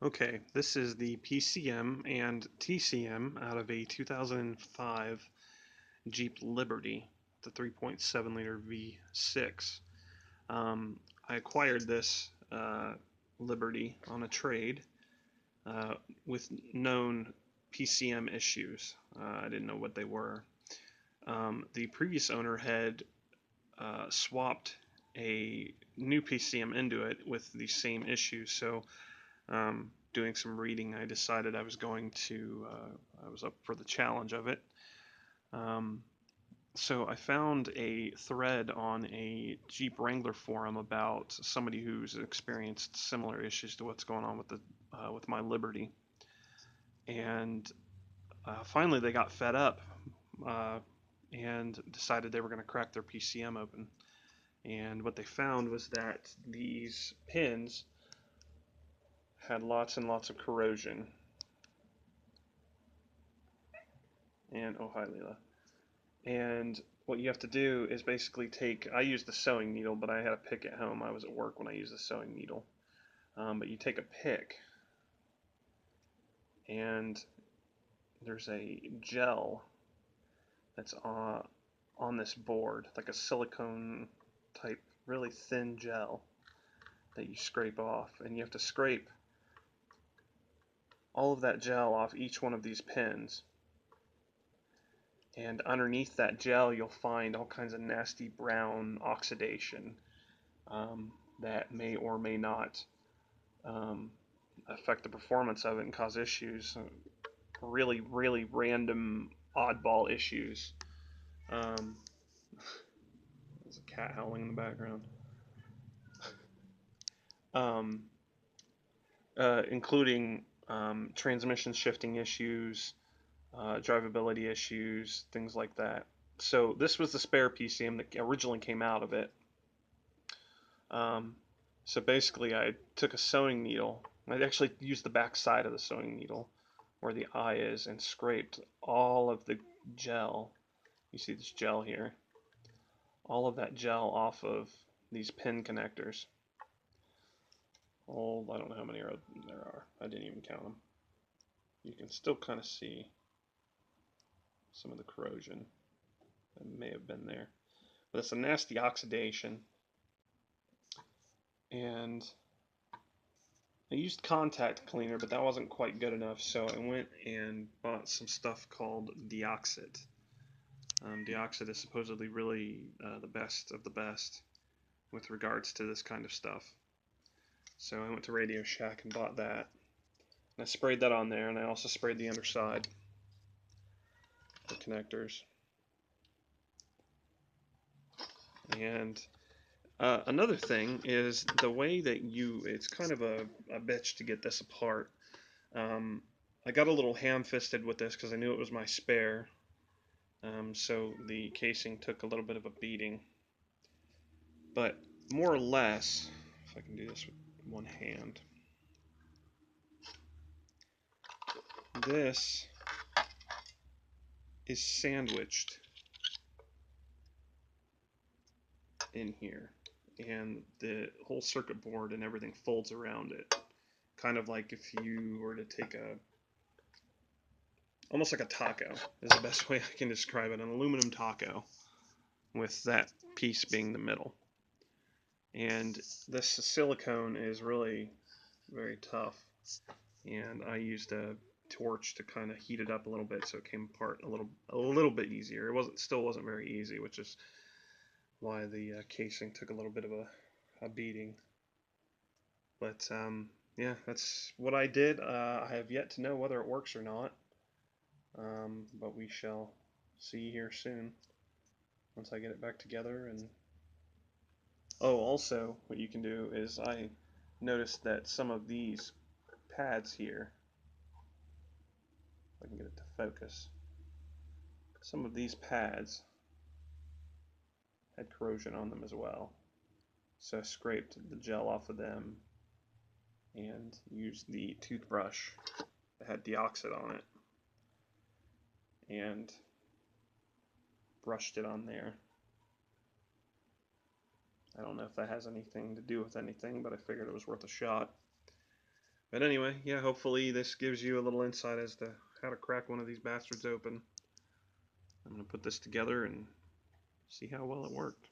Okay, this is the PCM and TCM out of a 2005 Jeep Liberty, the 3.7 liter V6. I acquired this Liberty on a trade uh, with known PCM issues. I didn't know what they were. The previous owner had swapped a new PCM into it with the same issues, so doing some reading, I decided I was up for the challenge of it. Um, so I found a thread on a Jeep Wrangler forum about somebody who's experienced similar issues to what's going on with my Liberty, and finally they got fed up uh, and decided they were going to crack their PCM open. And what they found was that these pins had lots and lots of corrosion. And oh, hi, Leela. And what you have to do is basically I used the sewing needle, but I had a pick at home. I was at work when I used the sewing needle. But you take a pick, and there's a gel that's on this board, like a silicone type, really thin gel that you scrape off. And you have to scrape all of that gel off each one of these pins. And underneath that gel, you'll find all kinds of nasty brown oxidation that may or may not um, affect the performance of it and cause issues. Really, really random oddball issues. Um, there's a cat howling in the background. Um, including transmission shifting issues, drivability issues, things like that. So this was the spare PCM that originally came out of it. Um, so basically, I took a sewing needle. I actually used the back side of the sewing needle where the eye is and scraped all of the gel. You see this gel here? All of that gel off of these pin connectors. Oh, I don't know how many there are. I didn't even count them. You can still kind of see some of the corrosion that may have been there. But it's a nasty oxidation. And I used contact cleaner, but that wasn't quite good enough, so I went and bought some stuff called Deoxit. Deoxit is supposedly really the best of the best with regards to this kind of stuff. So I went to Radio Shack and bought that. And I sprayed that on there, and I also sprayed the underside, the connectors. And another thing is the way that it's kind of a bitch to get this apart. I got a little ham-fisted with this because I knew it was my spare. So the casing took a little bit of a beating. But more or less, if I can do this with one hand, this is sandwiched in here. And the whole circuit board and everything folds around it. Kind of like if you were to take almost like a taco is the best way I can describe it, an aluminum taco with that piece being the middle. And this silicone is really very tough, and I used a torch to kind of heat it up a little bit so it came apart a little bit easier. Still wasn't very easy, which is why the casing took a little bit of a beating. But yeah, that's what I did. I have yet to know whether it works or not, but we shall see here soon once I get it back together. And oh, also what you can do is I noticed that some of these pads here, if I can get it to focus, some of these pads had corrosion on them as well. So I scraped the gel off of them and used the toothbrush that had deoxit on it and brushed it on there. I don't know if that has anything to do with anything, but I figured it was worth a shot. But anyway, yeah, hopefully this gives you a little insight as to how to crack one of these bastards open. I'm going to put this together and see how well it worked.